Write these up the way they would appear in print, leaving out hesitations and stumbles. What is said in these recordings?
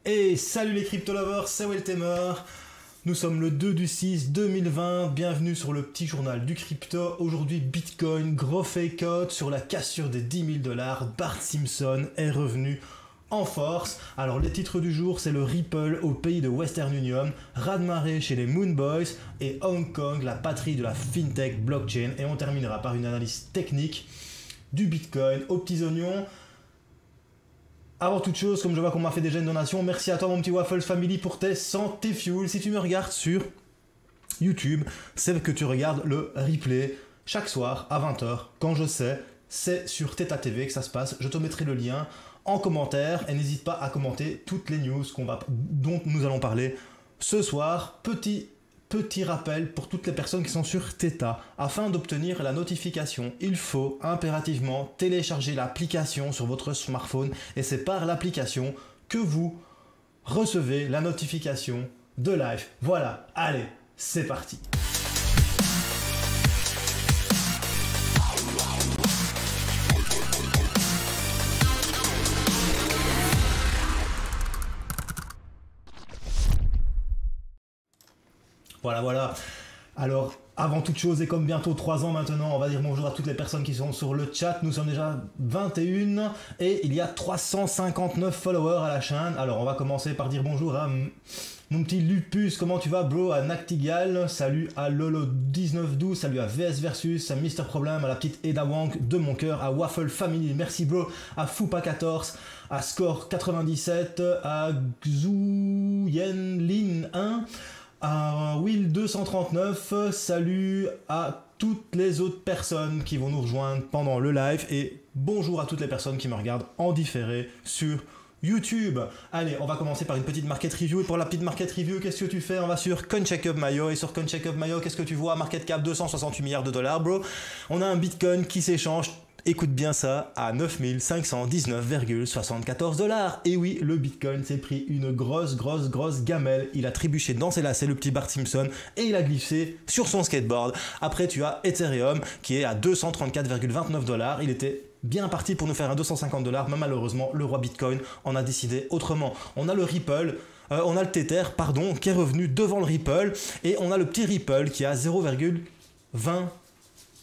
Et salut les crypto lovers, c'est Weltemer. Nous sommes le 2 du 6 2020, bienvenue sur le petit journal du crypto. Aujourd'hui Bitcoin, gros fake out sur la cassure des 10 000 dollars. Bart Simpson est revenu en force. Alors les titres du jour, c'est le Ripple au pays de Western Union, raz-de-marée chez les Moon Boys et Hong Kong, la patrie de la fintech blockchain. Et on terminera par une analyse technique du Bitcoin aux petits oignons. Avant toute chose, comme je vois qu'on m'a fait déjà une donation, merci à toi mon petit Waffles Family pour tes santé fuel. Si tu me regardes sur YouTube, c'est que tu regardes le replay chaque soir à 20h. Quand je sais, c'est sur Theta TV que ça se passe. Je te mettrai le lien en commentaire et n'hésite pas à commenter toutes les news dont nous allons parler ce soir. Petit rappel pour toutes les personnes qui sont sur Theta. Afin d'obtenir la notification, il faut impérativement télécharger l'application sur votre smartphone et c'est par l'application que vous recevez la notification de live. Voilà, allez, c'est parti. Voilà. Alors, avant toute chose, et comme bientôt 3 ans maintenant, on va dire bonjour à toutes les personnes qui sont sur le chat. Nous sommes déjà 21 et il y a 359 followers à la chaîne. Alors, on va commencer par dire bonjour à mon petit Lupus. Comment tu vas, bro? À Nactigal. Salut à Lolo1912. Salut à VS Versus, à Mister Problem, à la petite Eda Wang de mon cœur, à Waffle Family. Merci, bro. À Foupa14, à Score97, à Xuyenlin1. Will 239, salut à toutes les autres personnes qui vont nous rejoindre pendant le live et bonjour à toutes les personnes qui me regardent en différé sur YouTube. Allez, on va commencer par une petite market review. Et pour la petite market review, qu'est-ce que tu fais? On va sur CoinCheckUp.io et sur CoinCheckUp.io, qu'est-ce que tu vois? Market cap 268 milliards de dollars, bro. On a un Bitcoin qui s'échange. Écoute bien ça, à 9519,74 dollars. Et oui, le Bitcoin s'est pris une grosse gamelle. Il a trébuché dans ses lacets, le petit Bart Simpson, et il a glissé sur son skateboard. Après, tu as Ethereum qui est à 234,29 dollars. Il était bien parti pour nous faire un 250 dollars, mais malheureusement, le roi Bitcoin en a décidé autrement. On a le Ripple. On a le Tether, pardon, qui est revenu devant le Ripple. Et on a le petit Ripple qui est à 0,20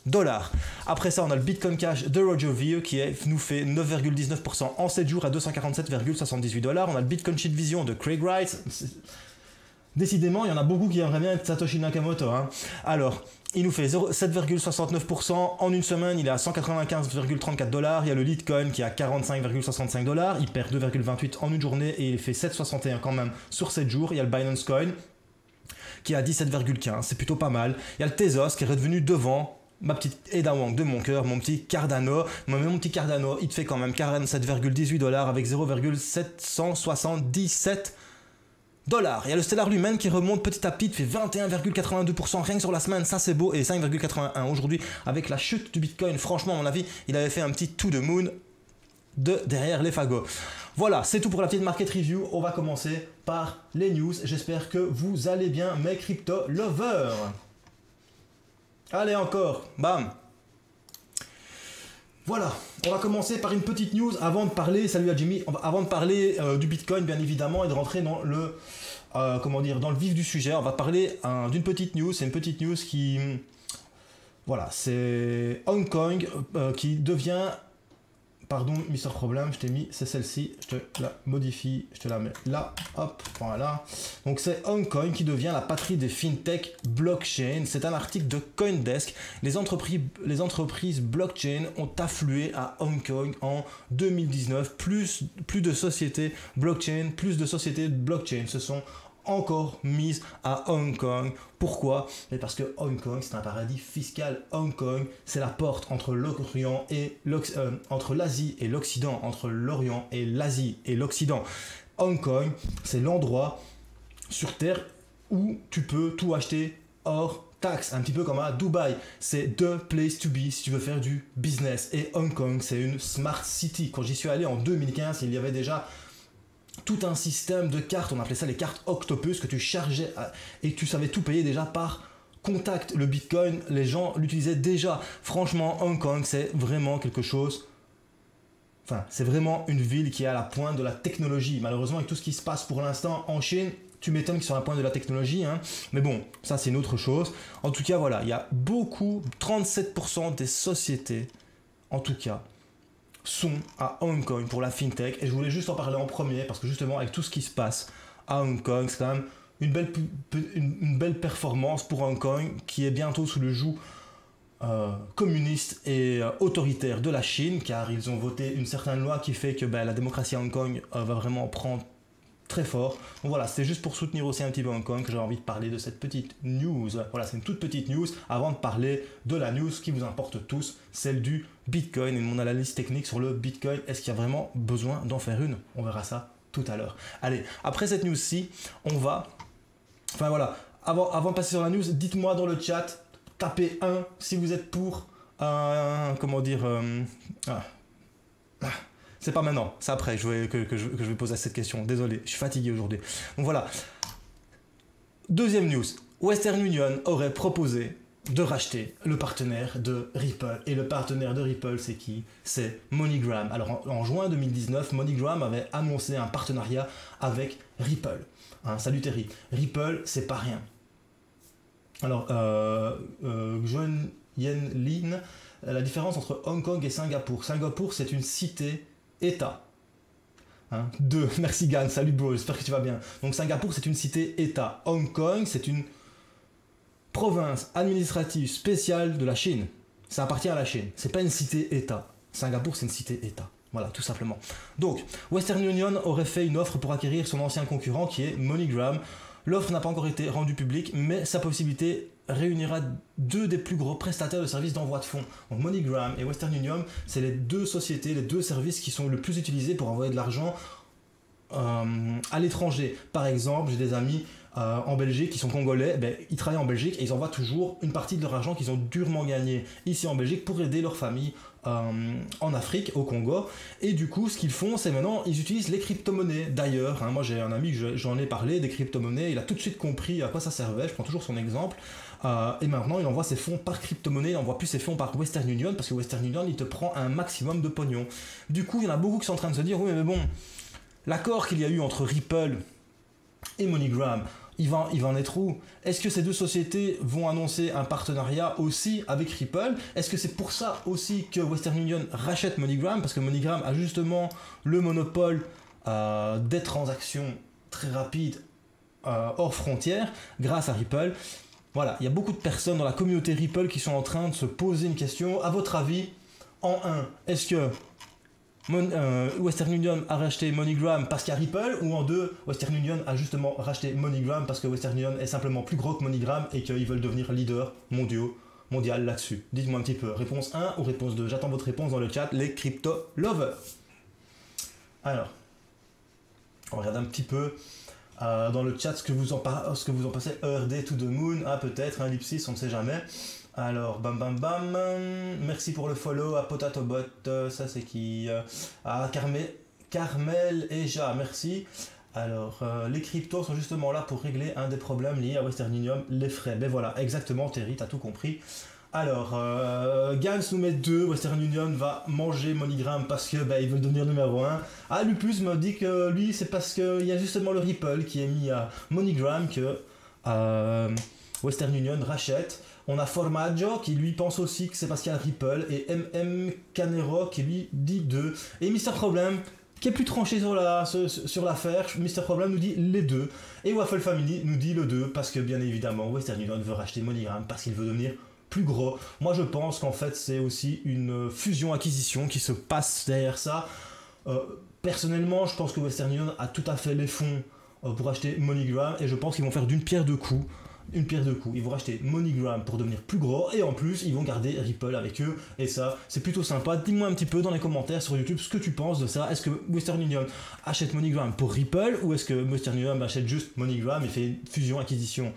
dollars. Après ça, on a le Bitcoin Cash de Roger Ver qui nous fait 9,19% en 7 jours à 247,78 dollars. On a le Bitcoin Sheet Vision de Craig Wright. Décidément, il y en a beaucoup qui aimeraient bien être Satoshi Nakamoto. Alors, il nous fait 7,69% en une semaine. Il est à 195,34 dollars. Il y a le Litecoin qui est à 45,65 dollars. Il perd 2,28 en une journée et il fait 7,61 quand même sur 7 jours. Il y a le Binance Coin qui est à 17,15. C'est plutôt pas mal. Il y a le Tezos qui est redevenu devant ma petite Eda Wang de mon cœur, mon petit Cardano. Mon petit Cardano, il te fait quand même 47,18 dollars avec 0,777 dollars. Il y a le Stellar Lumen qui remonte petit à petit, il fait 21,82% rien que sur la semaine, ça c'est beau, et 5,81 aujourd'hui avec la chute du Bitcoin. Franchement, à mon avis, il avait fait un petit to the moon de derrière les fagots. Voilà, c'est tout pour la petite market review. On va commencer par les news. J'espère que vous allez bien, mes crypto lovers. Allez encore, bam. Voilà, on va commencer par une petite news avant de parler, salut à Jimmy, avant de parler du Bitcoin bien évidemment et de rentrer dans le, dans le vif du sujet. On va parler d'une petite news, c'est une petite news qui, voilà, c'est Hong Kong qui devient, pardon Mister Problem, je t'ai mis, c'est celle-ci, je te la modifie, je te la mets là, hop, voilà. Donc c'est Hong Kong qui devient la patrie des fintech blockchain. C'est un article de CoinDesk. Les entreprises blockchain ont afflué à Hong Kong en 2019. Plus de sociétés blockchain, se sont encore mise à Hong Kong. Pourquoi? Parce que Hong Kong, c'est un paradis fiscal. Hong Kong, c'est la porte entre l'Orient et entre l'Asie et l'Occident, entre l'Orient et l'Asie et l'Occident. Hong Kong, c'est l'endroit sur Terre où tu peux tout acheter hors taxe, un petit peu comme à Dubaï. C'est the place to be si tu veux faire du business. Et Hong Kong, c'est une smart city. Quand j'y suis allé en 2015, il y avait déjà tout un système de cartes, on appelait ça les cartes Octopus, que tu chargeais et tu savais tout payer déjà par contact. Le Bitcoin, les gens l'utilisaient déjà. Franchement, Hong Kong, c'est vraiment quelque chose Enfin, c'est vraiment une ville qui est à la pointe de la technologie. Malheureusement, avec tout ce qui se passe pour l'instant en Chine, tu m'étonnes qu'ils sont à la pointe de la technologie. Hein. Mais bon, ça c'est une autre chose. En tout cas, voilà, il y a beaucoup, 37% des sociétés, en tout cas, sont à Hong Kong pour la FinTech. Et je voulais juste en parler en premier, parce que justement, avec tout ce qui se passe à Hong Kong, c'est quand même une belle performance pour Hong Kong, qui est bientôt sous le joug communiste et autoritaire de la Chine, car ils ont voté une certaine loi qui fait que la démocratie à Hong Kong va vraiment prendre très fort. Donc voilà, c'était juste pour soutenir aussi un petit peu Hong Kong que j'avais envie de parler de cette petite news. Voilà, c'est une toute petite news avant de parler de la news qui vous importe tous, celle du Bitcoin et mon analyse technique sur le Bitcoin. Est-ce qu'il y a vraiment besoin d'en faire une? On verra ça tout à l'heure. Allez, après cette news-ci, on va... Enfin voilà, avant de passer sur la news, dites-moi dans le chat, tapez 1 si vous êtes pour comment dire c'est pas maintenant, c'est après que je vais poser cette question. Désolé, je suis fatigué aujourd'hui. Donc voilà. Deuxième news. Western Union aurait proposé de racheter le partenaire de Ripple. Et le partenaire de Ripple, c'est qui? C'est MoneyGram. Alors en juin 2019, MoneyGram avait annoncé un partenariat avec Ripple. Hein, salut Terry. Ripple, c'est pas rien. Alors, John Yen Lin, la différence entre Hong Kong et Singapour. Singapour, c'est une cité-État. Hein, merci Gan, salut bro, j'espère que tu vas bien. Donc Singapour, c'est une cité-État. Hong Kong, c'est une province administrative spéciale de la Chine. Ça appartient à la Chine. C'est pas une cité-État. Singapour, c'est une cité-État. Voilà, tout simplement. Donc, Western Union aurait fait une offre pour acquérir son ancien concurrent qui est MoneyGram. L'offre n'a pas encore été rendue publique, mais sa possibilité réunira deux des plus gros prestataires de services d'envoi de fonds. Donc MoneyGram et Western Union, c'est les deux sociétés, les deux services qui sont le plus utilisés pour envoyer de l'argent à l'étranger. Par exemple, j'ai des amis en Belgique qui sont congolais, ils travaillent en Belgique et ils envoient toujours une partie de leur argent qu'ils ont durement gagné ici en Belgique pour aider leur famille en Afrique, au Congo. Et du coup, ce qu'ils font, c'est maintenant, ils utilisent les crypto-monnaies. D'ailleurs, moi j'ai un ami que j'en ai parlé des crypto-monnaies, il a tout de suite compris à quoi ça servait, je prends toujours son exemple. Et maintenant, il envoie ses fonds par crypto-monnaie, il n'envoie plus ses fonds par Western Union, parce que Western Union, il te prend un maximum de pognon. Du coup, il y en a beaucoup qui sont en train de se dire, oui mais bon, l'accord qu'il y a eu entre Ripple et MoneyGram, il va en être où? Est-ce que ces deux sociétés vont annoncer un partenariat aussi avec Ripple? Est-ce que c'est pour ça aussi que Western Union rachète MoneyGram? Parce que MoneyGram a justement le monopole des transactions très rapides hors frontières grâce à Ripple. Voilà, il y a beaucoup de personnes dans la communauté Ripple qui sont en train de se poser une question. À votre avis, en 1, est-ce que Western Union a racheté MoneyGram parce qu'il y a Ripple, ou en 2, Western Union a justement racheté MoneyGram parce que Western Union est simplement plus gros que MoneyGram et qu'ils veulent devenir leader mondial là-dessus? Dites-moi un petit peu, réponse 1 ou réponse 2? J'attends votre réponse dans le chat, les crypto lovers. Alors, on regarde un petit peu dans le chat ce que vous en pensez. ERD to the moon, peut-être, un Ellipsis, on ne sait jamais. Alors, bam bam bam, merci pour le follow à PotatoBot, ça c'est qui? Carmel et Ja, merci. Alors, les cryptos sont justement là pour régler un des problèmes liés à Western Union, les frais. Ben voilà, exactement Terry, t'as tout compris. Alors, Gans nous met 2, Western Union va manger MoneyGram parce que il veut devenir numéro 1. Lupus me dit que lui, c'est parce qu'il y a justement le Ripple qui est mis à MoneyGram que Western Union rachète. On a Formaggio qui lui pense aussi que c'est parce qu'il y a Ripple, et MM Canero qui lui dit 2. Et Mister Problem qui est plus tranché sur l'affaire, Mister Problem nous dit les 2. Et Waffle Family nous dit le 2 parce que bien évidemment Western Union veut racheter MoneyGram parce qu'il veut devenir plus gros. Moi je pense qu'en fait c'est aussi une fusion-acquisition qui se passe derrière ça. Personnellement je pense que Western Union a tout à fait les fonds pour acheter MoneyGram, et je pense qu'ils vont faire d'une pierre deux coups. Ils vont racheter MoneyGram pour devenir plus gros, et en plus ils vont garder Ripple avec eux, et ça c'est plutôt sympa. Dis-moi un petit peu dans les commentaires sur YouTube ce que tu penses de ça. Est-ce que Western Union achète MoneyGram pour Ripple, ou est-ce que Western Union achète juste MoneyGram et fait une fusion-acquisition?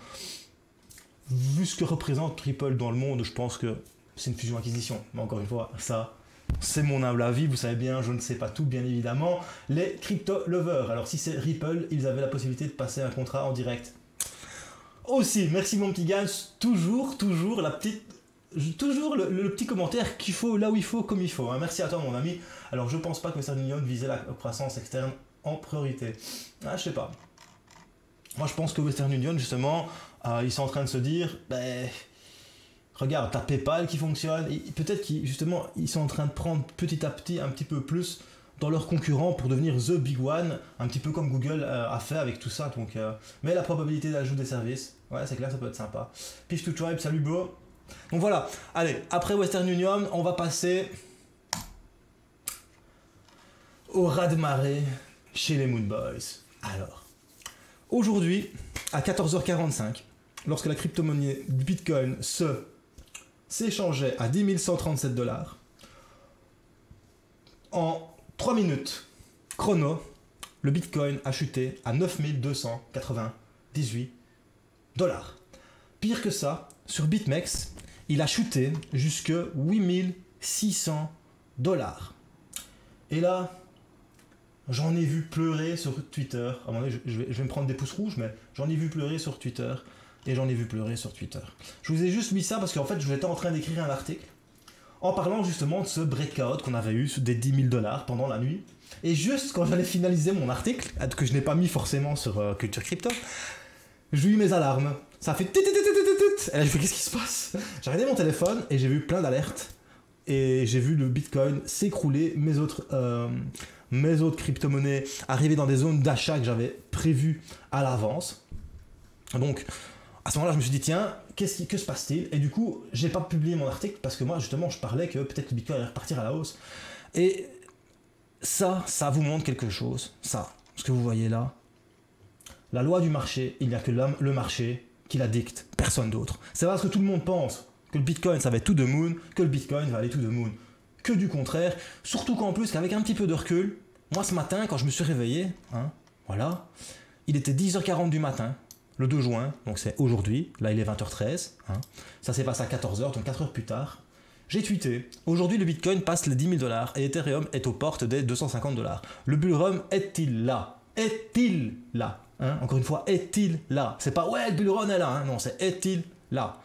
Vu ce que représente Ripple dans le monde, je pense que c'est une fusion-acquisition, mais encore une fois, ça c'est mon humble avis, vous savez bien, je ne sais pas tout, bien évidemment. Les crypto lovers, alors si c'est Ripple, ils avaient la possibilité de passer un contrat en direct aussi. Merci mon petit Gans, toujours la petite toujours le petit commentaire qu'il faut là où il faut, comme il faut. Hein. Merci à toi, mon ami. Alors, je pense pas que Western Union visait la croissance externe en priorité. Ah, je sais pas. Moi, je pense que Western Union, justement, ils sont en train de se dire, ben, regarde, t'as PayPal qui fonctionne. Peut-être qu'ils, justement, ils sont en train de prendre petit à petit un petit peu plus dans leurs concurrents pour devenir the big one, un petit peu comme Google a fait avec tout ça. Donc, mais la probabilité d'ajout des services, ouais, c'est clair, ça peut être sympa. Peace to Tribe, salut bro. Donc voilà, allez, après Western Union, on va passer au raz-de-marée chez les Moon Boys. Alors, aujourd'hui, à 14h45, lorsque la crypto-monnaie du Bitcoin s'échangeait à 10 137 $, en 3 minutes chrono, le Bitcoin a chuté à 9 298 $. Pire que ça, sur BitMEX, il a chuté jusque 8 600 $. Et là, j'en ai vu pleurer sur Twitter. À un moment donné, je vais me prendre des pouces rouges, mais j'en ai vu pleurer sur Twitter. Et j'en ai vu pleurer sur Twitter. Je vous ai juste mis ça parce qu'en fait, j'étais en train d'écrire un article en parlant justement de ce breakout qu'on avait eu des 10 000 $ pendant la nuit. Et juste quand j'allais finaliser mon article, que je n'ai pas mis forcément sur Culture Crypto, j'ai eu mes alarmes. Ça a fait tit. Et là, je fais qu'est-ce qui se passe? J'ai regardé mon téléphone et j'ai vu plein d'alertes. Et j'ai vu le Bitcoin s'écrouler, mes autres crypto-monnaies arriver dans des zones d'achat que j'avais prévues à l'avance. Donc, à ce moment-là, je me suis dit, tiens, que se passe-t-il? Et du coup, j'ai pas publié mon article parce que moi, justement, je parlais que peut-être le Bitcoin allait repartir à la hausse. Et ça vous montre quelque chose. Ça, ce que vous voyez là. La loi du marché, il n'y a que le marché qui la dicte, personne d'autre. C'est parce que tout le monde pense que le Bitcoin, ça va être tout de moon, que le Bitcoin va aller tout de moon. Que du contraire, surtout qu'en plus, qu'avec un petit peu de recul, moi ce matin, quand je me suis réveillé, voilà, il était 10h40 du matin, le 2 juin, donc c'est aujourd'hui, là il est 20h13, ça s'est passé à 14h, donc 4 heures plus tard. J'ai tweeté, aujourd'hui le Bitcoin passe les 10 000 $ et Ethereum est aux portes des 250 $. Le bull run est-il là? Est-il là? Encore une fois, est-il là? C'est pas ouais, le bull run est là, non, c'est est-il là?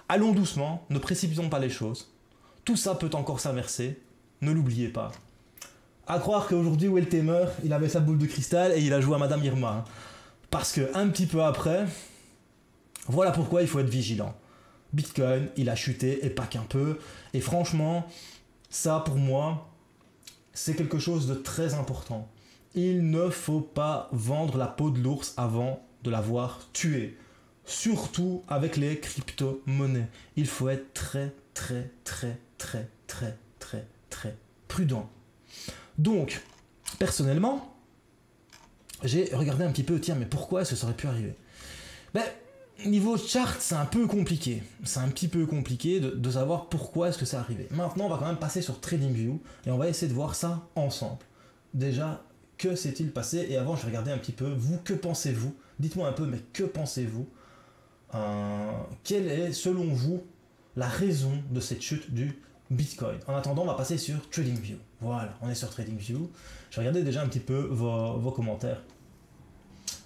Allons doucement, ne précipitons pas les choses. Tout ça peut encore s'inverser, ne l'oubliez pas. À croire qu'aujourd'hui, Will Tamer, il avait sa boule de cristal et il a joué à Madame Irma. Parce que un petit peu après, voilà pourquoi il faut être vigilant. Bitcoin, il a chuté et pas qu'un peu. Et franchement, ça pour moi, c'est quelque chose de très important. Il ne faut pas vendre la peau de l'ours avant de l'avoir tué. Surtout avec les crypto-monnaies. Il faut être très prudent. Donc, personnellement, j'ai regardé un petit peu, tiens, mais pourquoi est-ce que ça aurait pu arriver? Ben, niveau chart, c'est un peu compliqué. C'est un petit peu compliqué de savoir pourquoi est-ce que c'est arrivé. Maintenant, on va quand même passer sur TradingView et on va essayer de voir ça ensemble. Déjà, que s'est-il passé? Et avant, je vais regarder un petit peu, vous, que pensez-vous? Dites-moi un peu, mais que pensez-vous? Quelle est, selon vous, la raison de cette chute du Bitcoin? En attendant, on va passer sur TradingView. Voilà, on est sur TradingView. Je vais regarder déjà un petit peu vos commentaires.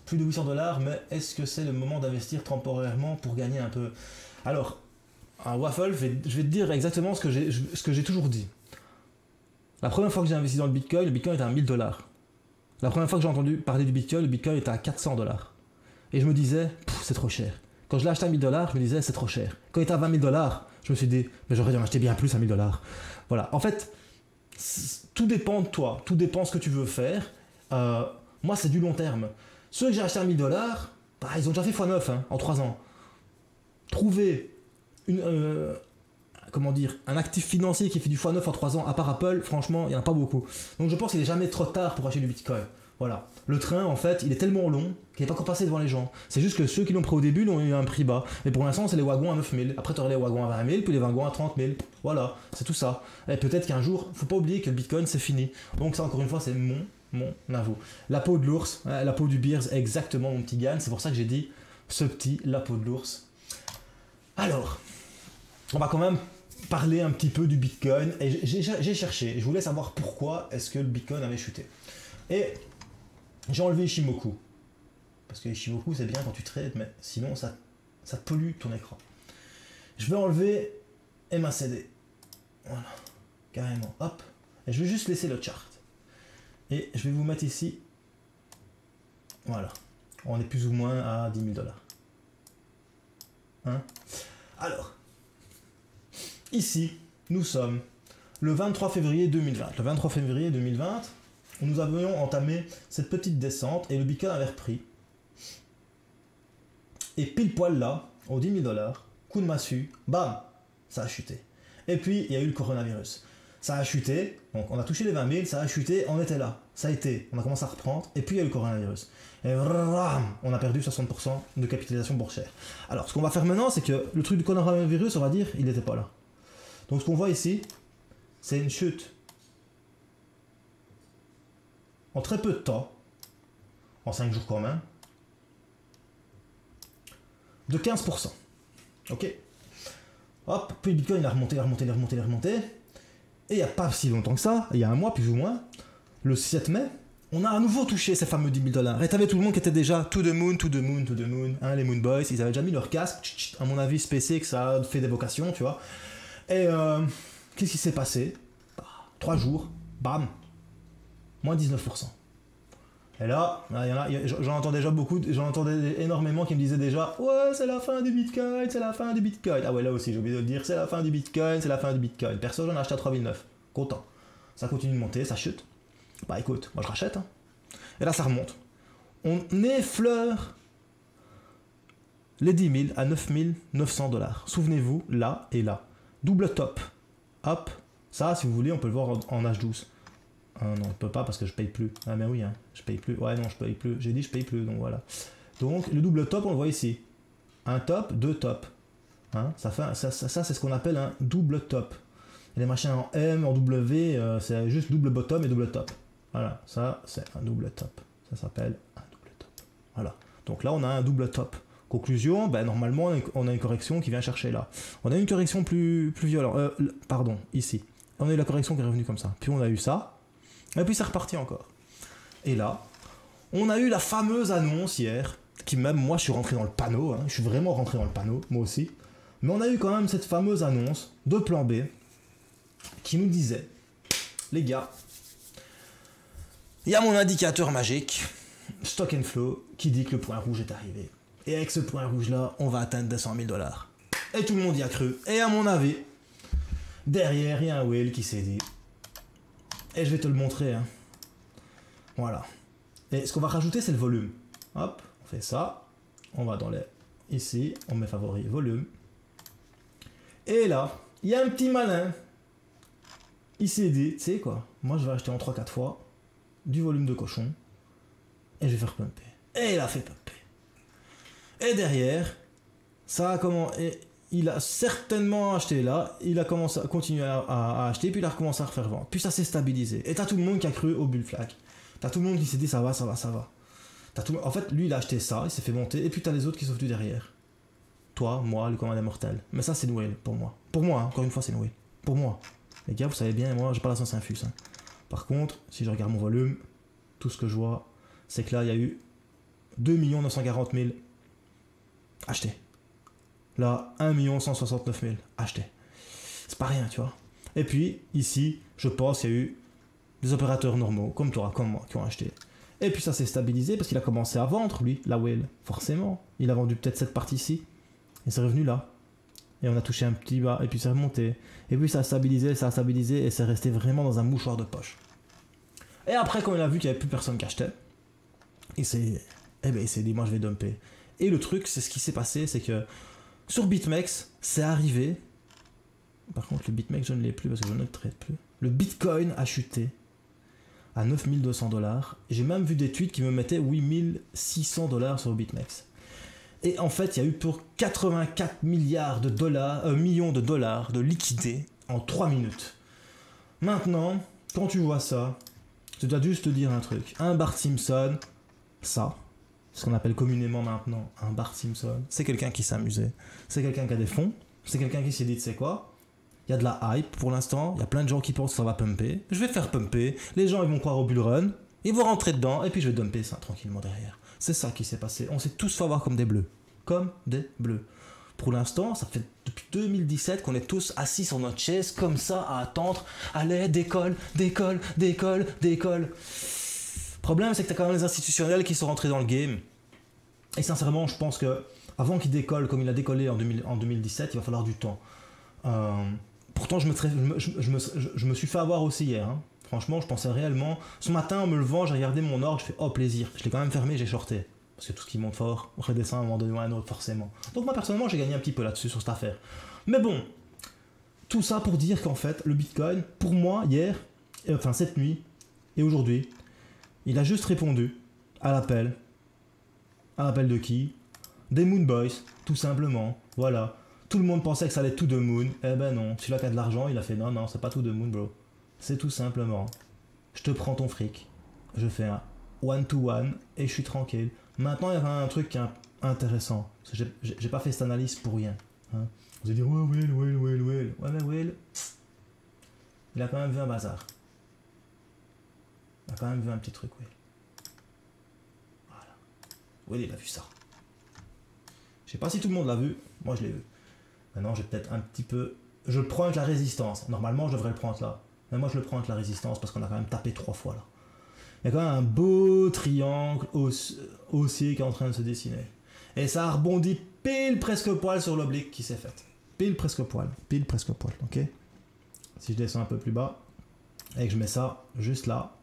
Plus de 800 $, mais est-ce que c'est le moment d'investir temporairement pour gagner un peu? Alors, un Waffle, je vais te dire exactement ce que j'ai toujours dit. La première fois que j'ai investi dans le Bitcoin était à 1000 $. La première fois que j'ai entendu parler du Bitcoin, le Bitcoin était à 400 $. Et je me disais, c'est trop cher. Quand je l'ai acheté à 1000 $, je me disais, c'est trop cher. Quand il était à 20 000 $, je me suis dit, mais j'aurais dû en acheter bien plus à 1000 $. Voilà. En fait, tout dépend de toi. Tout dépend de ce que tu veux faire. Moi, c'est du long terme. Ceux que j'ai achetés à 1000 $, bah, ils ont déjà fait x9 en 3 ans. Trouver un actif financier qui fait du x9 en 3 ans, à part Apple, franchement, il n'y en a pas beaucoup. Donc je pense qu'il n'est jamais trop tard pour acheter du Bitcoin. Voilà. Le train, en fait, il est tellement long qu'il n'est pas encore passé devant les gens. C'est juste que ceux qui l'ont pris au début l'ont eu un prix bas. Mais pour l'instant, c'est les wagons à 9 000. Après, tu auras les wagons à 20 000, puis les wagons à 30 000. Voilà, c'est tout ça. Et peut-être qu'un jour, il ne faut pas oublier que le Bitcoin, c'est fini. Donc ça, encore une fois, c'est mon avou. La peau de l'ours, la peau du Beers, exactement mon petit Gann. C'est pour ça que j'ai dit ce petit, la peau de l'ours. Alors, on va quand même parler un petit peu du Bitcoin. Et j'ai cherché, je voulais savoir pourquoi est-ce que le Bitcoin avait chuté. Et j'ai enlevé Ishimoku. Parce que Ishimoku, c'est bien quand tu trades, mais sinon, ça pollue ton écran. Je vais enlever MACD. Voilà, carrément, hop. Et je vais juste laisser le chart. Et je vais vous mettre ici. Voilà. On est plus ou moins à 10 000 $. Hein? Alors, ici, nous sommes le 23 février 2020. Le 23 février 2020, nous avions entamé cette petite descente et le Bitcoin avait repris. Et pile poil là, aux 10 000 $, coup de massue, bam, ça a chuté. Et puis, il y a eu le coronavirus. Ça a chuté, donc on a touché les 20 000, ça a chuté, on était là. Ça a été, on a commencé à reprendre, et puis il y a eu le coronavirus. Et on a perdu 60% de capitalisation boursière. Alors, ce qu'on va faire maintenant, c'est que le truc du coronavirus, on va dire, il n'était pas là. Donc, ce qu'on voit ici, c'est une chute en très peu de temps, en 5 jours quand même, de 15%. Ok? Hop, puis le Bitcoin il a remonté, et il n'y a pas si longtemps que ça, il y a un mois plus ou moins, le 7 mai, on a à nouveau touché ces fameux 10 000 $. Et t'avais tout le monde qui était déjà to the moon, hein, les Moon Boys, ils avaient déjà mis leur casque, à mon avis spécé que ça fait des vocations, tu vois. Et qu'est-ce qui s'est passé? 3 jours, bam, moins 19%. Et là, j'en entends déjà beaucoup, j'en entendais énormément qui me disaient déjà ouais, c'est la fin du Bitcoin, c'est la fin du Bitcoin. Ah ouais, là aussi, j'ai oublié de le dire, c'est la fin du Bitcoin, c'est la fin du Bitcoin. Perso, j'en ai acheté à 3009. Content. Ça continue de monter, ça chute. Bah écoute, moi je rachète. Hein. Et là, ça remonte. On effleure les 10 000 à 9 900 $. Souvenez-vous, là et là. Double top. Hop. Ça, si vous voulez, on peut le voir en H12. Ah non, on peut pas parce que je paye plus. Ah mais oui, hein, je paye plus. Ouais, non, je paye plus. J'ai dit je paye plus, donc voilà. Donc, le double top, on le voit ici. Un top, deux tops. Hein, ça, c'est ce qu'on appelle un double top. Et les machins en M, en W, c'est juste double bottom et double top. Voilà, ça, c'est un double top. Ça s'appelle un double top. Voilà. Donc là, on a un double top. Conclusion, ben, normalement, on a une correction qui vient chercher là. On a une correction plus violente. Pardon, ici. On a eu la correction qui est revenue comme ça. Puis on a eu ça. Et puis c'est reparti encore. Et là, on a eu la fameuse annonce hier, qui même moi je suis rentré dans le panneau, hein, je suis vraiment rentré dans le panneau, moi aussi. Mais on a eu quand même cette fameuse annonce de plan B, qui nous disait, les gars, il y a mon indicateur magique, Stock and Flow, qui dit que le point rouge est arrivé. Et avec ce point rouge là, on va atteindre 200 000 $. Et tout le monde y a cru. Et à mon avis, derrière, il y a un whale qui s'est dit, et je vais te le montrer. Hein. Voilà. Et ce qu'on va rajouter, c'est le volume. Hop, on fait ça. On va dans les... Ici, on met favori, volume. Et là, il y a un petit malin. Il s'est dit, tu sais quoi, moi je vais acheter en 3-4 fois du volume de cochon. Et je vais faire pumper. Et il a fait pumper. Et derrière, ça a comment... Il a certainement acheté là, il a commencé à continuer à acheter, puis il a recommencé à refaire vendre. Puis ça s'est stabilisé. Et t'as tout le monde qui a cru au bull flag. T'as tout le monde qui s'est dit ça va. En fait, lui il a acheté ça, il s'est fait monter, et puis t'as les autres qui sont venus derrière. Toi, moi, le commun des mortels. Mais ça c'est Noël pour moi. Pour moi, hein, encore une fois c'est Noël. Pour moi. Les gars, vous savez bien, moi j'ai pas la science infuse. Hein. Par contre, si je regarde mon volume, tout ce que je vois, c'est que là il y a eu 2 940 000 achetés. Là, 1 169 000 achetés. C'est pas rien, tu vois. Et puis, ici, je pense qu'il y a eu des opérateurs normaux, comme toi, comme moi, qui ont acheté. Et puis ça s'est stabilisé parce qu'il a commencé à vendre, lui, la whale. Forcément. Il a vendu peut-être cette partie-ci. Et c'est revenu là. Et on a touché un petit bas, et puis c'est remonté. Et puis ça a stabilisé, et c'est resté vraiment dans un mouchoir de poche. Et après, quand il a vu qu'il n'y avait plus personne qui achetait, il s'est dit, moi je vais dumper. Et le truc, c'est ce qui s'est passé, c'est que sur BitMEX, c'est arrivé. Par contre, le BitMEX, je ne l'ai plus parce que je ne le traite plus. Le Bitcoin a chuté à 9 200 $. J'ai même vu des tweets qui me mettaient 8 600 $ sur le BitMEX. Et en fait, il y a eu pour 84 millions de dollars de liquidés en 3 minutes. Maintenant, quand tu vois ça, je dois juste te dire un truc. Un Bart Simpson, ça... ce qu'on appelle communément maintenant un Bart Simpson, c'est quelqu'un qui s'amusait, c'est quelqu'un qui a des fonds, c'est quelqu'un qui s'est dit, tu sais quoi, il y a de la hype pour l'instant, il y a plein de gens qui pensent que ça va pumper, je vais faire pumper, les gens ils vont croire au bull run, ils vont rentrer dedans, et puis je vais dumper ça tranquillement derrière. C'est ça qui s'est passé, on s'est tous fait avoir comme des bleus. Pour l'instant, ça fait depuis 2017 qu'on est tous assis sur notre chaise comme ça à attendre. Allez, décolle, décolle, décolle, décolle. Le problème, c'est que t'as quand même les institutionnels qui sont rentrés dans le game. Et sincèrement, je pense que avant qu'il décolle comme il a décollé en 2017, il va falloir du temps. Pourtant, je me suis fait avoir aussi hier. Hein. Franchement, je pensais réellement. Ce matin, en me levant, j'ai regardé mon orgue, je fais oh plaisir. Je l'ai quand même fermé, j'ai shorté. Parce que tout ce qui monte fort redescend à un moment donné ou à un autre, forcément. Donc, moi, personnellement, j'ai gagné un petit peu là-dessus, sur cette affaire. Mais bon, tout ça pour dire qu'en fait, le Bitcoin, pour moi, hier, enfin cette nuit et aujourd'hui, il a juste répondu à l'appel. À l'appel de qui? Des Moon Boys, tout simplement. Voilà. Tout le monde pensait que ça allait être tout de Moon. Eh ben non, celui-là qui a de l'argent, il a fait non, non, c'est pas tout de Moon, bro. C'est tout simplement, je te prends ton fric, je fais un one-to-one et je suis tranquille. Maintenant, il y a un truc qui est intéressant. Parce que j'ai pas fait cette analyse pour rien. Hein. Vous allez dire, ouais, Will. Ouais, mais Will, il a quand même vu un bazar. Il a quand même vu un petit truc, Will. Voilà. Will, il a vu ça. Je sais pas si tout le monde l'a vu. Moi, je l'ai vu. Maintenant, j'ai peut-être un petit peu... Je le prends avec la résistance. Normalement, je devrais le prendre là. Mais moi, je le prends avec la résistance parce qu'on a quand même tapé 3 fois là. Il y a quand même un beau triangle haussier qui est en train de se dessiner. Et ça a rebondi pile presque poil sur l'oblique qui s'est faite. Pile presque poil, ok? Si je descends un peu plus bas et que je mets ça juste là,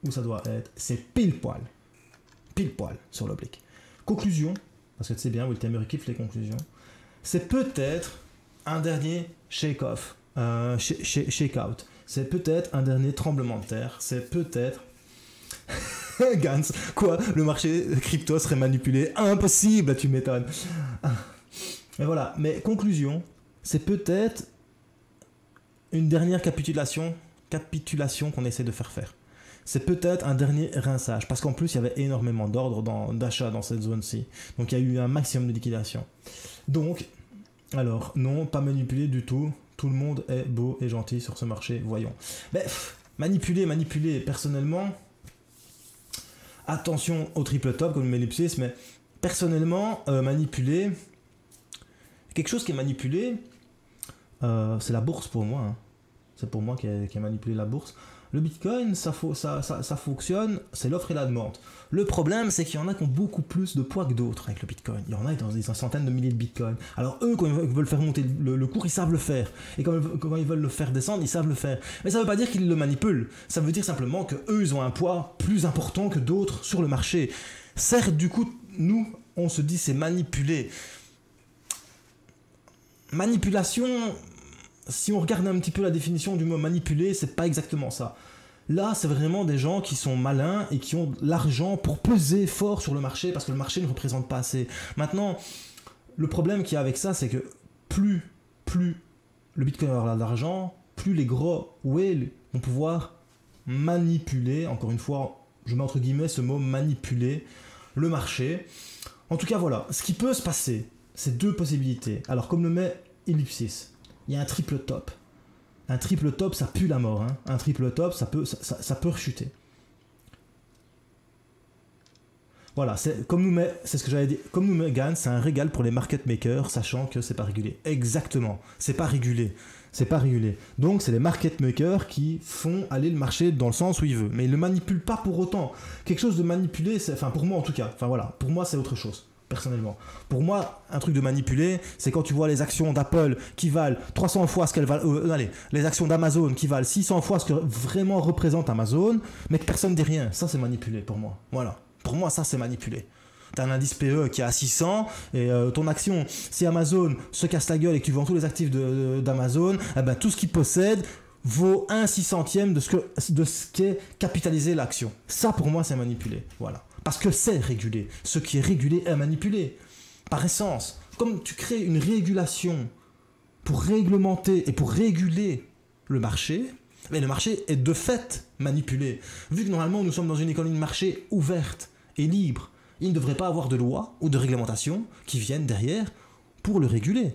où ça doit être, c'est pile poil sur l'oblique. Conclusion, parce que tu sais bien, Wiltamer kiffe les conclusions, c'est peut-être un dernier shake-off, shake-out. C'est peut-être un dernier tremblement de terre. C'est peut-être... Gans, quoi? Le marché crypto serait manipulé? Impossible, tu m'étonnes. Mais voilà, mais conclusion, c'est peut-être une dernière capitulation qu'on essaie de faire. C'est peut-être un dernier rinçage, parce qu'en plus, il y avait énormément d'ordres d'achat dans cette zone-ci. Donc, il y a eu un maximum de liquidation. Donc, alors, non, pas manipulé du tout. Tout le monde est beau et gentil sur ce marché, voyons. Mais manipuler, personnellement, attention au triple top, comme l'ellipsis, mais personnellement, manipuler, quelque chose qui est manipulé, c'est la bourse pour moi. Hein. C'est pour moi qui a manipulé la bourse. Le Bitcoin, ça fonctionne, c'est l'offre et la demande. Le problème, c'est qu'il y en a qui ont beaucoup plus de poids que d'autres avec le Bitcoin. Il y en a dans des centaines de milliers de Bitcoins. Alors eux, quand ils veulent faire monter le cours, ils savent le faire. Et quand ils veulent le faire descendre, ils savent le faire. Mais ça ne veut pas dire qu'ils le manipulent. Ça veut dire simplement qu'eux, ils ont un poids plus important que d'autres sur le marché. Certes, du coup, nous, on se dit c'est manipulé. Manipulation... Si on regarde un petit peu la définition du mot manipuler, c'est pas exactement ça. Là, c'est vraiment des gens qui sont malins et qui ont l'argent pour peser fort sur le marché parce que le marché ne représente pas assez. Maintenant, le problème qu'il y a avec ça, c'est que plus le Bitcoin va avoir d'argent, plus les gros whales vont pouvoir manipuler, encore une fois, je mets entre guillemets ce mot manipuler, le marché. En tout cas, voilà. Ce qui peut se passer, c'est 2 possibilités. Alors, comme le met Ellipsis, il y a un triple top. Un triple top, ça pue la mort. Hein. Un triple top, ça peut rechuter. Voilà, c'est ce que j'avais dit. Comme nous met Gans, c'est un régal pour les market makers, sachant que c'est pas régulé. Exactement, c'est pas régulé. Donc, c'est les market makers qui font aller le marché dans le sens où ils veulent. Mais ils le manipulent pas pour autant. Quelque chose de manipulé, enfin pour moi en tout cas. Enfin voilà, pour moi c'est autre chose. Personnellement. Pour moi, un truc de manipuler, c'est quand tu vois les actions d'Apple qui valent 300 fois ce qu'elles valent... allez, les actions d'Amazon qui valent 600 fois ce que vraiment représente Amazon, mais que personne ne dit rien. Ça, c'est manipulé pour moi. Voilà. Pour moi, ça, c'est manipulé. Tu as un indice PE qui est à 600 et ton action, si Amazon se casse la gueule et que tu vends tous les actifs d'Amazon, eh ben, tout ce qu'il possède vaut 1/600 de ce qu'est capitalisé l'action. Ça, pour moi, c'est manipulé. Voilà. Parce que c'est régulé. Ce qui est régulé est manipulé. Par essence, comme tu crées une régulation pour réglementer et pour réguler le marché, mais le marché est de fait manipulé. Vu que normalement nous sommes dans une économie de marché ouverte et libre, il ne devrait pas avoir de loi ou de réglementation qui viennent derrière pour le réguler.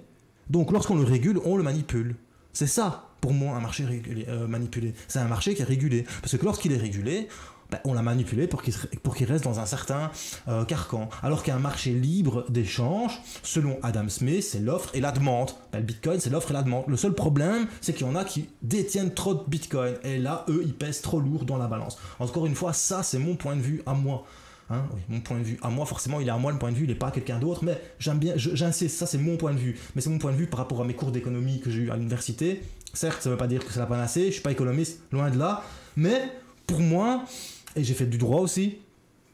Donc lorsqu'on le régule, on le manipule. C'est ça, pour moi, un marché manipulé. C'est un marché qui est régulé. Parce que lorsqu'il est régulé, ben, on l'a manipulé pour qu'il reste dans un certain carcan. Alors qu'un marché libre d'échange, selon Adam Smith, c'est l'offre et la demande. Ben, le Bitcoin, c'est l'offre et la demande. Le seul problème, c'est qu'il y en a qui détiennent trop de Bitcoin. Et là, eux, ils pèsent trop lourd dans la balance. Encore une fois, ça, c'est mon point de vue à moi. Hein, oui, mon point de vue à moi, forcément, il est à moi le point de vue, il n'est pas à quelqu'un d'autre, mais j'aime bien, j'insiste, ça c'est mon point de vue, mais c'est mon point de vue par rapport à mes cours d'économie que j'ai eu à l'université. Certes, ça ne veut pas dire que c'est la panacée, je ne suis pas économiste, loin de là, mais pour moi, et j'ai fait du droit aussi,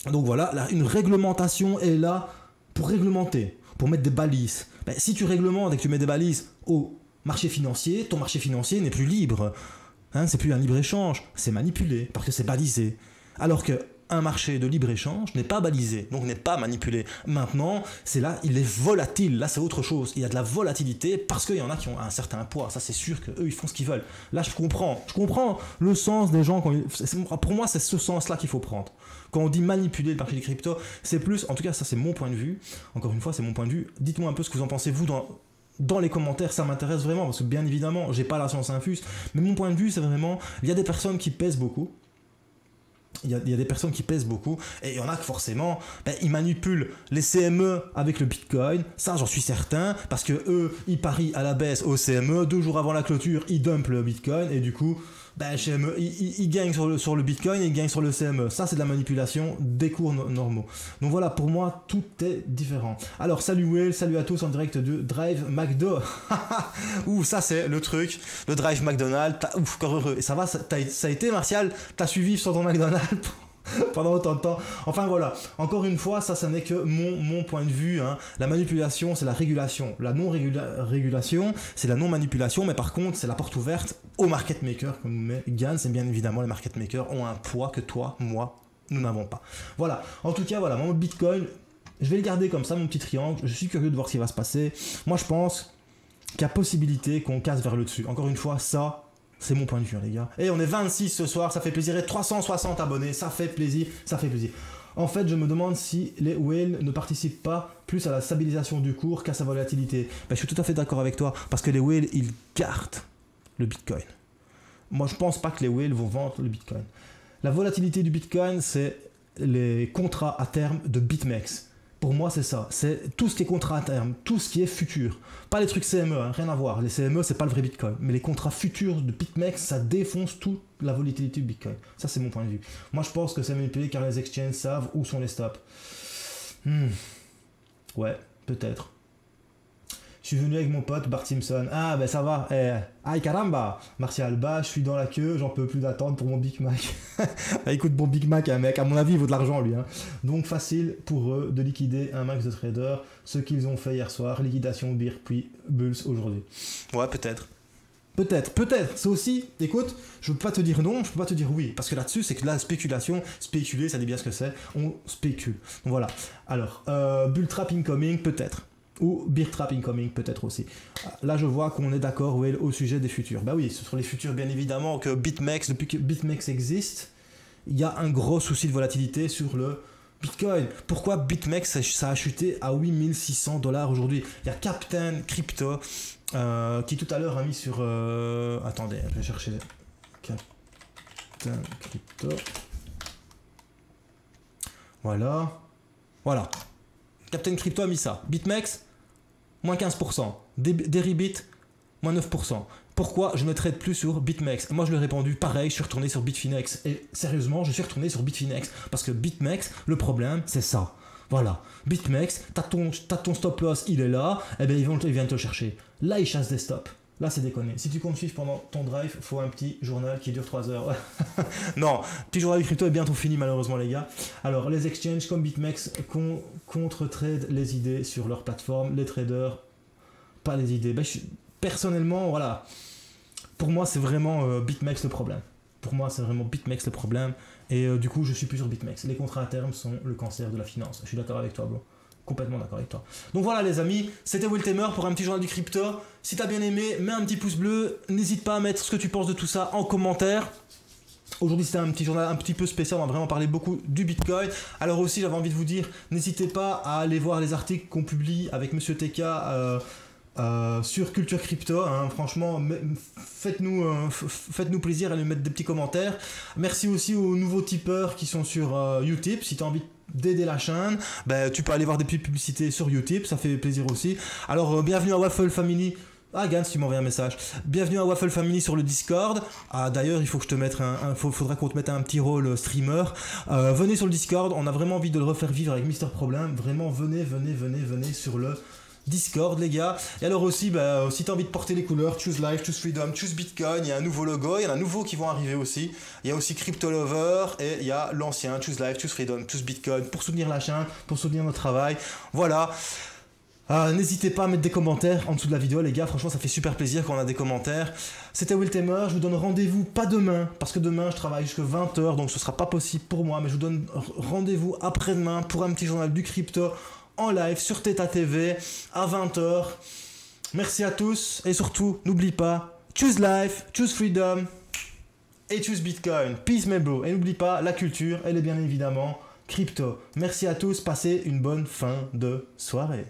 donc voilà, là, une réglementation est là pour réglementer, pour mettre des balises. Ben, si tu réglementes et que tu mets des balises au marché financier, ton marché financier n'est plus libre. Hein, c'est plus un libre-échange, c'est manipulé, parce que c'est balisé. Alors que un marché de libre-échange n'est pas balisé, donc n'est pas manipulé. Maintenant, c'est là, il est volatile, là c'est autre chose. Il y a de la volatilité parce qu'il y en a qui ont un certain poids, ça c'est sûr qu'eux ils font ce qu'ils veulent. Là je comprends le sens des gens, pour moi c'est ce sens-là qu'il faut prendre. Quand on dit manipuler le marché des cryptos, c'est plus, en tout cas ça c'est mon point de vue, encore une fois c'est mon point de vue, dites-moi un peu ce que vous en pensez vous dans les commentaires, ça m'intéresse vraiment, parce que bien évidemment, j'ai pas la science infuse, mais mon point de vue c'est vraiment, il y a des personnes qui pèsent beaucoup, il y a des personnes qui pèsent beaucoup et il y en a que forcément ils manipulent les CME avec le Bitcoin, ça j'en suis certain, parce que eux ils parient à la baisse au CME, 2 jours avant la clôture ils dumpent le Bitcoin et du coup CME, ils gagnent sur le Bitcoin et ils gagnent sur le CME. Ça c'est de la manipulation des cours normaux. Donc voilà, pour moi tout est différent. Alors salut Will, salut à tous en direct de Drive McDo. Ouh, ça c'est le truc, le Drive McDonald's. Ouf, encore heureux. Et ça va, ça a été Martial, t'as suivi sur ton McDonald's pendant autant de temps. Enfin voilà, encore une fois, ça n'est que mon point de vue. Hein. La manipulation, c'est la régulation. La non-régulation, c'est la non-manipulation, mais par contre, c'est la porte ouverte aux market makers comme nous met Gans. Et bien évidemment, les market makers ont un poids que toi, moi, nous n'avons pas. Voilà, en tout cas, voilà, mon Bitcoin, je vais le garder comme ça, mon petit triangle. Je suis curieux de voir ce qui va se passer. Moi, je pense qu'il y a possibilité qu'on casse vers le dessus. Encore une fois, ça... c'est mon point de vue, les gars. Et on est 26 ce soir, ça fait plaisir. Et 360 abonnés, ça fait plaisir, ça fait plaisir. En fait, je me demande si les whales ne participent pas plus à la stabilisation du cours qu'à sa volatilité. Je suis tout à fait d'accord avec toi, parce que les whales, ils gardent le Bitcoin. Moi, je pense pas que les whales vont vendre le Bitcoin. La volatilité du Bitcoin, c'est les contrats à terme de BitMEX. Pour moi, c'est ça. C'est tout ce qui est contrat à terme, tout ce qui est futur. Pas les trucs CME, hein, rien à voir. Les CME, c'est pas le vrai Bitcoin. Mais les contrats futurs de BitMEX, ça défonce toute la volatilité du Bitcoin. Ça, c'est mon point de vue. Moi, je pense que c'est manipulé car les exchanges savent où sont les stops. Ouais, peut-être. Je suis venu avec mon pote Bart Simpson. Ah, ben ça va. Aïe caramba. Martial, je suis dans la queue, j'en peux plus d'attendre pour mon Big Mac. Écoute, bon Big Mac, un mec, à mon avis, il vaut de l'argent, lui. Hein. Donc, facile pour eux de liquider un max de traders. Ce qu'ils ont fait hier soir, liquidation BIR puis Bulls aujourd'hui. Ouais, peut-être. Peut-être, c'est aussi, écoute, je peux pas te dire non, je peux pas te dire oui, parce que là-dessus, c'est que la spéculation, spéculer, ça dit bien ce que c'est, on spécule. Donc voilà. Alors, Bull Trap incoming, peut-être. Ou Bear Trap incoming peut-être aussi. Là je vois qu'on est d'accord au sujet des futurs. Bah oui, ce sont les futurs bien évidemment que BitMEX, depuis que BitMEX existe, il y a un gros souci de volatilité sur le Bitcoin. Pourquoi BitMEX ça a chuté à 8600 $ aujourd'hui? Il y a Captain Crypto qui tout à l'heure a mis sur... Attendez, je vais chercher Captain Crypto. Voilà. Captain Crypto a mis ça. BitMEX, moins 15%. Deribit, moins 9%. Pourquoi je ne trade plus sur BitMEX? Moi, je lui ai répondu pareil, je suis retourné sur Bitfinex. Et sérieusement, je suis retourné sur Bitfinex. Parce que BitMEX, le problème, c'est ça. Voilà. BitMEX, t'as ton stop loss, il est là. Eh bien, ils viennent te le chercher. Là, ils chassent des stops. Là, c'est déconné. Si tu comptes suivre pendant ton drive, faut un petit journal qui dure 3 heures. Non, petit journal de crypto est bientôt fini, malheureusement, les gars. Alors, les exchanges comme BitMEX contre-trade les idées sur leur plateforme. Les traders, pas les idées. Personnellement, voilà. Pour moi, c'est vraiment BitMEX le problème. Et du coup, je suis plus sur BitMEX. Les contrats à terme sont le cancer de la finance. Je suis d'accord avec toi, bro. Complètement d'accord avec toi. Donc voilà les amis, c'était Will Tamer pour un petit journal du crypto. Si t'as bien aimé, mets un petit pouce bleu. N'hésite pas à mettre ce que tu penses de tout ça en commentaire. Aujourd'hui c'était un petit journal un petit peu spécial, on va vraiment parler beaucoup du Bitcoin. Alors aussi j'avais envie de vous dire, n'hésitez pas à aller voir les articles qu'on publie avec Monsieur TK sur Culture Crypto. Hein. Franchement, faites-nous plaisir à nous mettre des petits commentaires. Merci aussi aux nouveaux tipeurs qui sont sur Utip. Si tu as envie d'aider la chaîne, ben, tu peux aller voir des petites publicités sur Utip, ça fait plaisir aussi. Alors, bienvenue à Waffle Family. Ah, Gans, tu m'envoies un message. Bienvenue à Waffle Family sur le Discord. Ah, d'ailleurs, il faut que je te mette faudra qu'on te mette un petit rôle streamer. Venez sur le Discord, on a vraiment envie de le refaire vivre avec Mister Problème. Vraiment, venez sur le Discord, les gars. Et alors aussi, si tu as envie de porter les couleurs, Choose Life, Choose Freedom, Choose Bitcoin, il y a un nouveau logo, il y en a un nouveau qui vont arriver aussi. Il y a aussi Crypto Lover et il y a l'ancien Choose Life, Choose Freedom, Choose Bitcoin pour soutenir la chaîne, pour soutenir notre travail. Voilà. N'hésitez pas à mettre des commentaires en dessous de la vidéo, les gars. Franchement, ça fait super plaisir quand on a des commentaires. C'était Will Tamer. Je vous donne rendez-vous, pas demain, parce que demain, je travaille jusqu'à 20h, donc ce sera pas possible pour moi. Mais je vous donne rendez-vous après-demain pour un petit journal du crypto en live sur Theta TV à 20h. Merci à tous et surtout, n'oublie pas, choose life, choose freedom et choose Bitcoin. Peace, my bro. Et n'oublie pas, la culture, elle est bien évidemment crypto. Merci à tous. Passez une bonne fin de soirée.